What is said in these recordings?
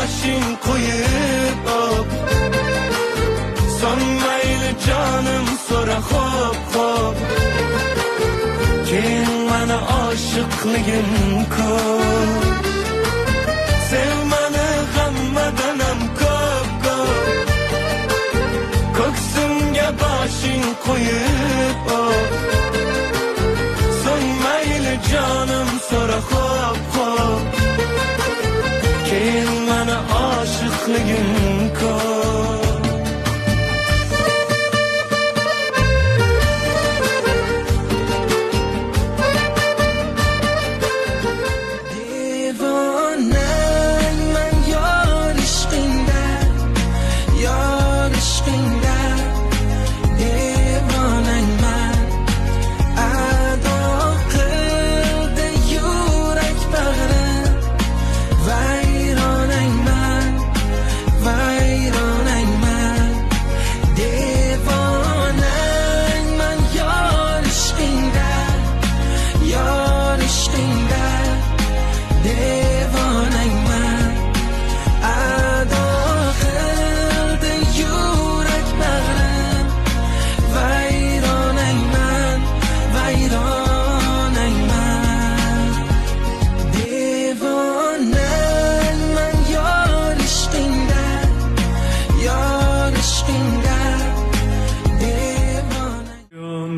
boshing qo'yib son mayli jonim so'ra xo'p keyin mana oshiqligim ko'p sevmani hammadan ham ko'p ko'ksimga boshing qo'yib son mayli jonim so'ra xo'p keyin mana oshiqligim ko'p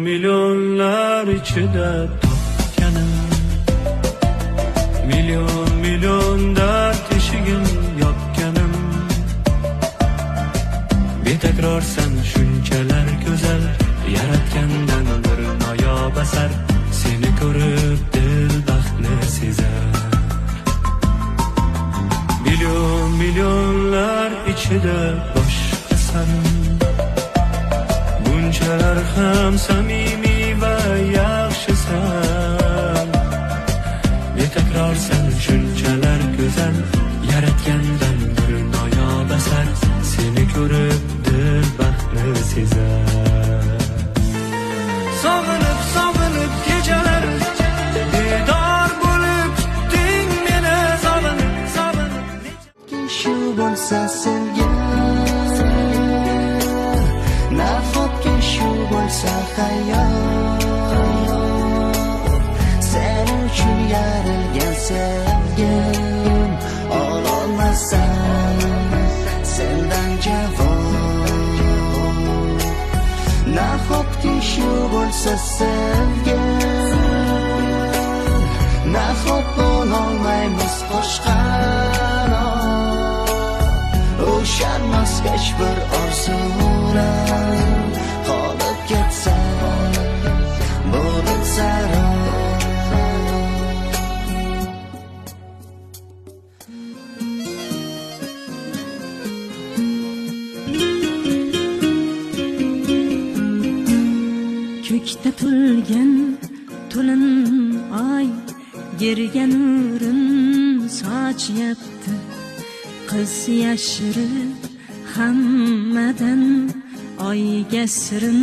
Milyonlar içinde topkanım milyon dert eshigim yopkanim betakror sen shunchalar go'zal yaratgandan bir noyob asar seni ko'rib dil baxtni sezar milyonlar ichida boshqasan bunchalar ham samimiy va yaxshisan betakror sen shunchalar go'zal yaratgandan bir noyob asar seni ko'rib dil baxtni sezar sog'inib kechalar bedor bo'lib kutding meni sog'inib shu bo'lsa sevgim nafotga shu bo'lsa hayot sen uchun yarilgan sevgim ololmasam sendan javob nafotga shu bo'lsa sevgim nafot bo'lolmaymiz qo'shqaro o'shanmasgach bir orzular qolib ketsa bo'lib zarar ko'kda to'lgan to'lin oy yerga nurin sochyapti qiz yashirib hammadan oyga sirin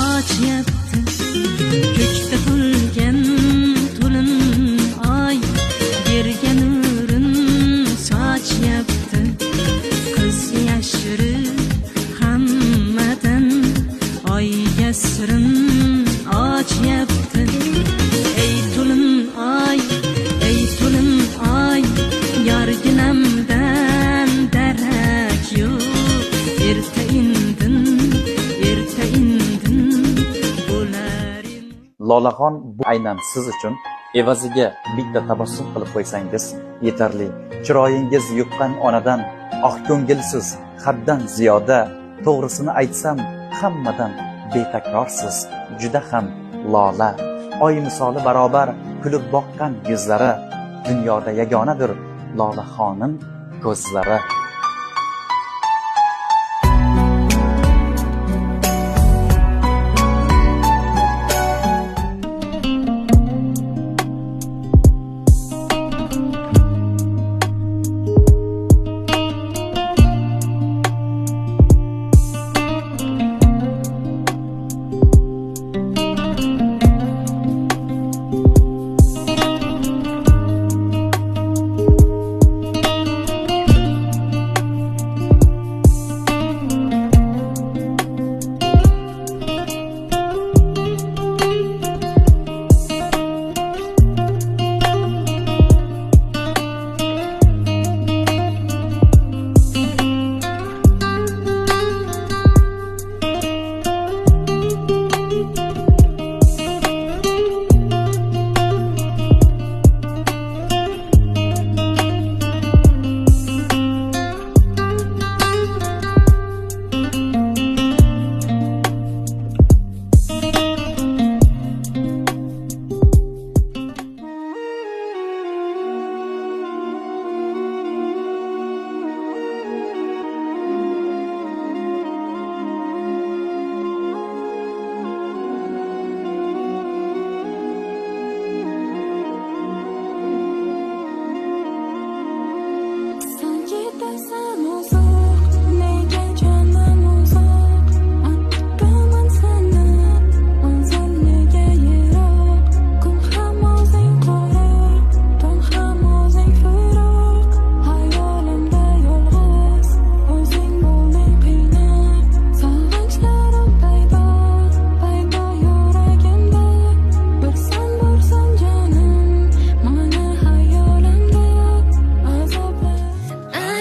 ochyapti ko'kda to'lgan to'lin oy yerga nurin sochyapti qiz yashirib hammadan oyga sirin ochyapti ey to'lin oy yorginamdan darak yo'q erta indin bo'lar Lolaxon bu aynan siz uchun evaziga bitta tabassum qilib qo'ysangiz yetarli. Chiroyingiz yuqqan onadan oq ko'ngilsiz haddan ziyoda to'g'risini aytsam hammadan betakrorsiz juda ham lola oy misoli barobar kulib boqqan yuzlari dunyoda yagonadir Lolaxonim ko'zlari.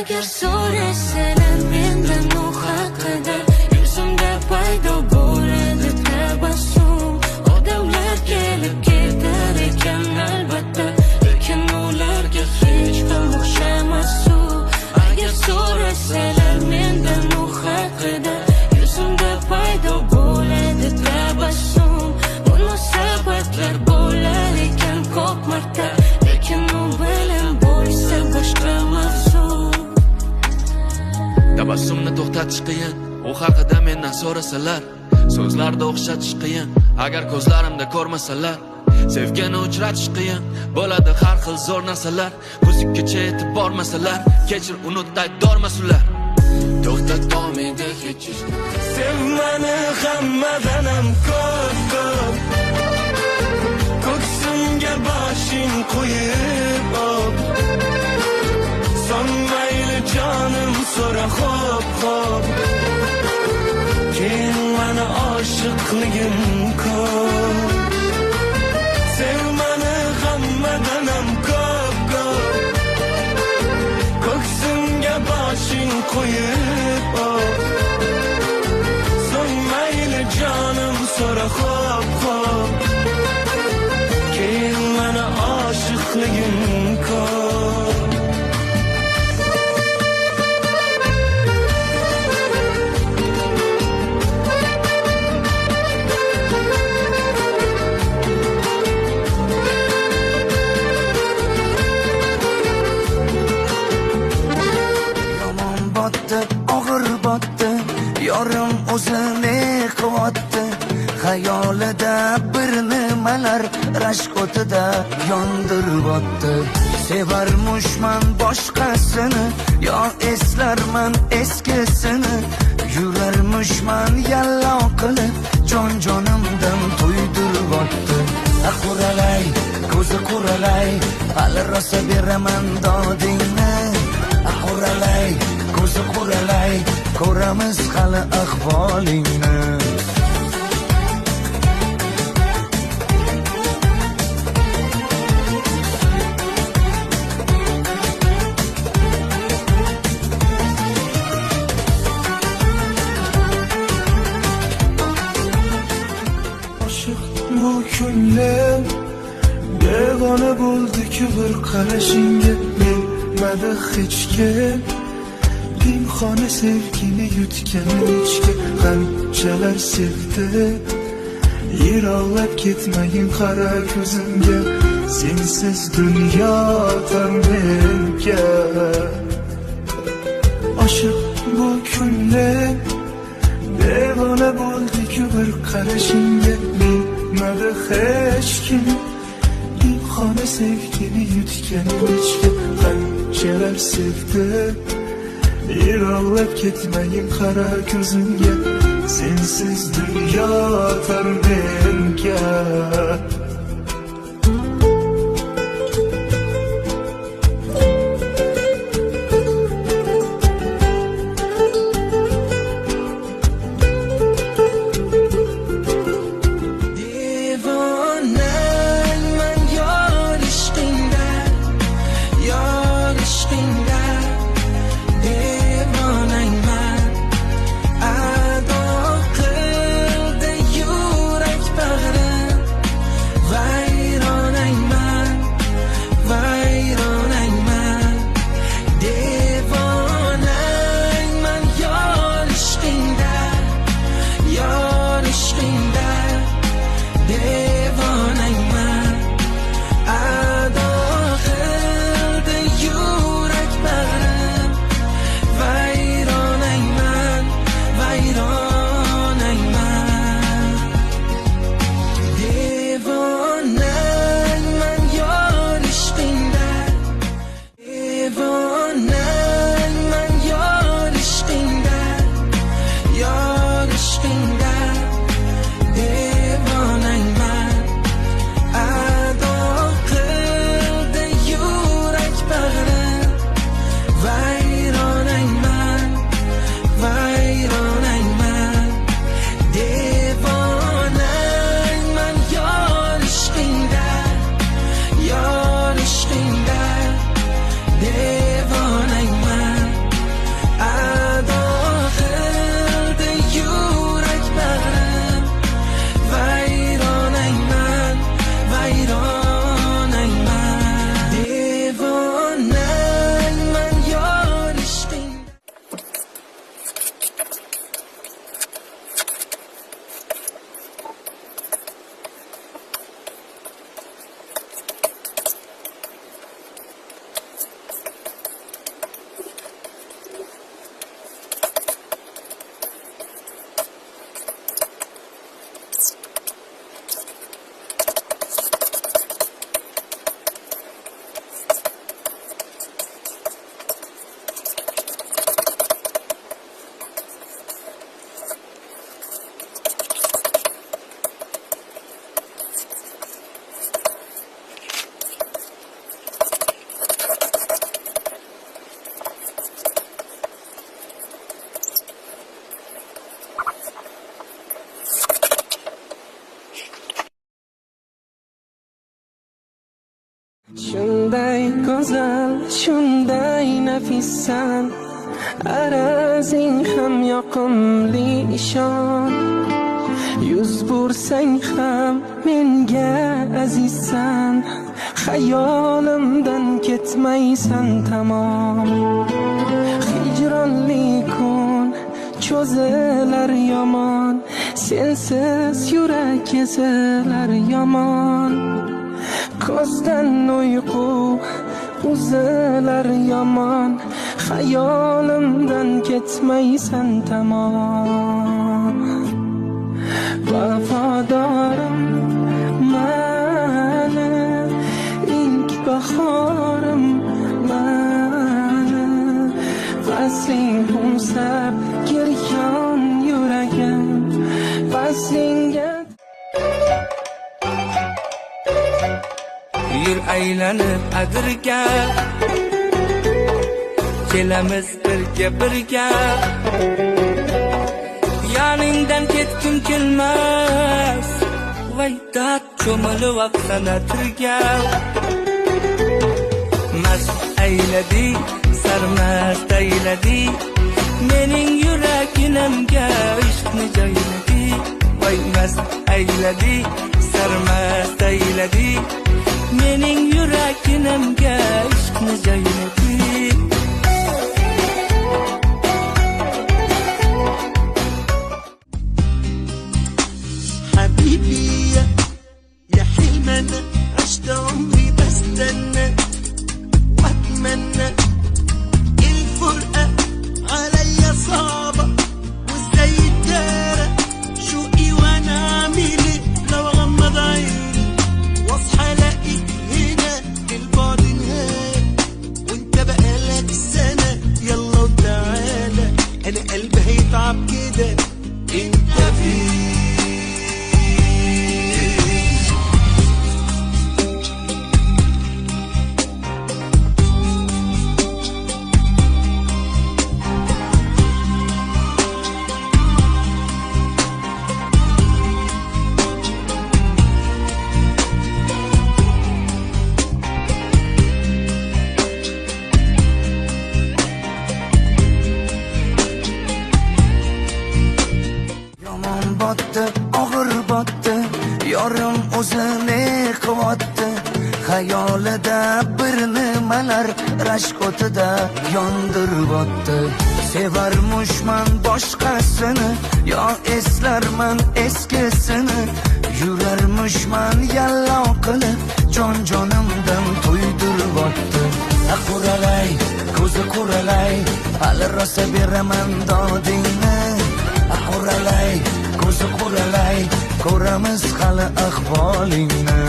Agar so'rasalar mendan u haqida, yuzimda paydo bo'ladi tabassum. Odamlar kelib ketar ekan albatta, lekin ularga hech ham o'xshamas u. Agar so'rasalar mendan u haqida, yuzimda paydo bo'ladi tabassum. Munosabatlar bo'lar ekan ko'p marta, lekin u bilan bo'lsa boshqa mavzu. Tabassumni to'xtatish qiyin, u haqida mendan so'rasalar. So'zlarda o'xshatish qiyin, agar ko'zlarimda ko'rmasalar. Sevgini uchratish qiyin, bo'ladi har xil zo'r narsalar. Ko'zikkacha yetib bormasalar, kechir unut aybdormas ular. To'xtatolmaydi hech ish. Sevmani hammadan ham ko'p ko'ksimga boshing qo'yib op. Son mayli jonim so'ra xo'p keyin mani oshiqligim ko'p. Sevmani hammadan ham ko'p ko'ksimga boshing qo'yib op. Son mayli jonim so'ra xo'p keyin mani oshiqligim ko'p. Yomon botdi, og'ir botdi, yorim o'zini quvotdi. Xayolida bir nimalar rashk o'tida yondirib o'tdi. Sevarmushman boshqasini, yo eslarman eskisini. Yurarmushman yallo qilib, jonimdan to'ydirib o'tdi. Quralay, ko'zi quralay, hali rosa beraman dodingni. Quralay, ko'zi quralay, ko'ramiz hali ahvolingni. Bu kunlar devona bo'ldi-ku bir qarashingga bilmadi hech kim. Pinhona sevgini yutgan ichga qanchalar sevdi. Yiroqlab ketmagin qara ko'zimga, sensiz dunyo tor menga. Oshiq bu kunlar devona bo'ldi-ku bir qarashingga bilmadi hech kim. Pinhona sevgini yutgan ichga qanchalar sevdi. Yiroqlab ketmagin qara ko'zimga, sensiz dunyo tor menga. go'zal shunday nafissan, arazing ham yoqimli ishon. Yuz bursang ham menga azizsan, xayolimdan ketmaysan tamom. Hijronli kun cho'zilar yomon, sensiz yurak ezilar yomon. Ko'zdan uyqu uzilar yomon, xayolimdan ketmaysan tamom. Vafodorim mani, ilk bahorim mani, fasling humsab giryon yuragim, faslingga Yur aylanib adirga, kelamiz birga Yaningdan ketgim kelmas, vaydat cho'milib vaqtana turga. Mast ayladi, sarmast ayladi, mening yuraginamga ishqni joyladi. Voy mast ayladi, sarmast ayladi, mening yuraginamga ishqni joyladi. حبيبي يا حلم انا عشت عمري بستنى واتمنى الفرقة عليا صعبة وازاي الدارة شوقي وانا اعمل ايه لو اغمض عيني واصحى الاقي هنا البعد نهاية وانت بقالك سنة يلا وتعالى انا قلبي هيتعب كده انت فين og'ir botdi, yorim o'zini quvotdi. Xayolida bir nimalar rashk o'tida yondirib o'tdi. Sevarmushman boshqasini, yo eslarman eskisini. Yurarmushman yallo qilib, jonimdan to'ydirib o'tdi. Quralay, ko'zi quralay, hali rosa beraman dodingni. Quralay, ko'zi quralay, ko'ramiz hali ahvolingni.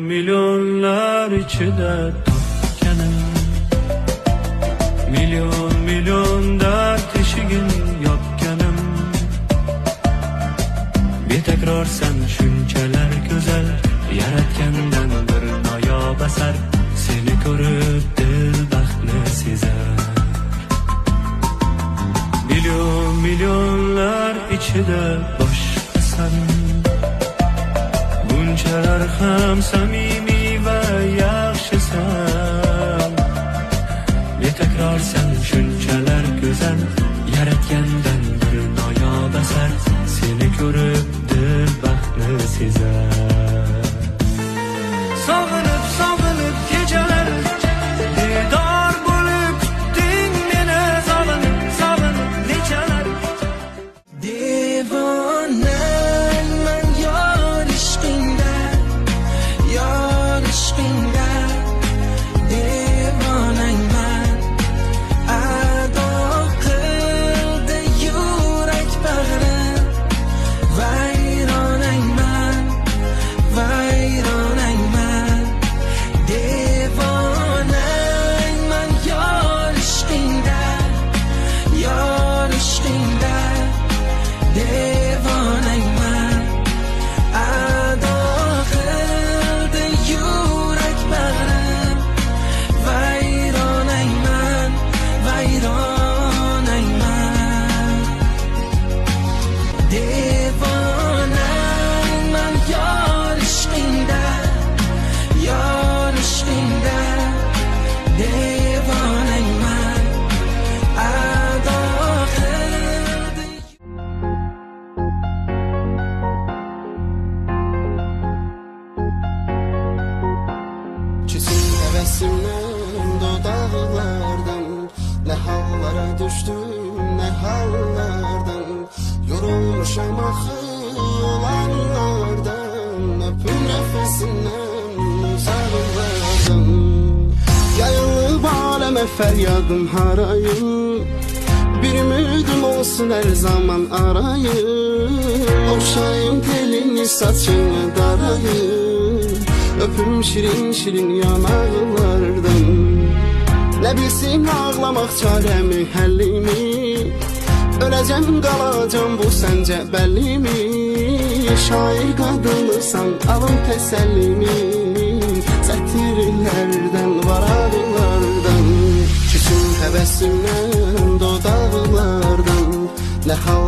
Milyonlar içinde topkanım, milyon dert eşigin yopkanım. Bir tekrar sen şunchalar güzel, yaratgandan bir noyob asar. Seni ko'rib dil baxtni sezar. Milyonlar ichida boshqasan, bunchalar ham samimiy va yaxshisan. Betakror sen shunchalar go'zal, yaratgandan bir noyob asar. Seni ko'rib dil baxtni sezar. Sog'inib kechalar didor bo'lib kutding meni. Sog'inib nechalar devonaman yor ishqingda, yor tebessümden dudaklardan. Ne hallara düştüm, ne hallardan. Yorulmuşam axı olanlardan. Öpüm nefesinden uzaklardan. Yayılıp aleme feryadım harayım. Bir ümidim olsun her zaman arayım. Okşayım telini saçını darayım. Öpüm şirin şirin yanaklardan. Ne bilsin ağlamak çaremi həllimi. Öləcəm qalacam bu səncə bəllimi. Şair qadınısan alın təsəllimi. Sətirlərdən varaqlardan. Küçüm təbəssümdən dodaqlardan. Ne hal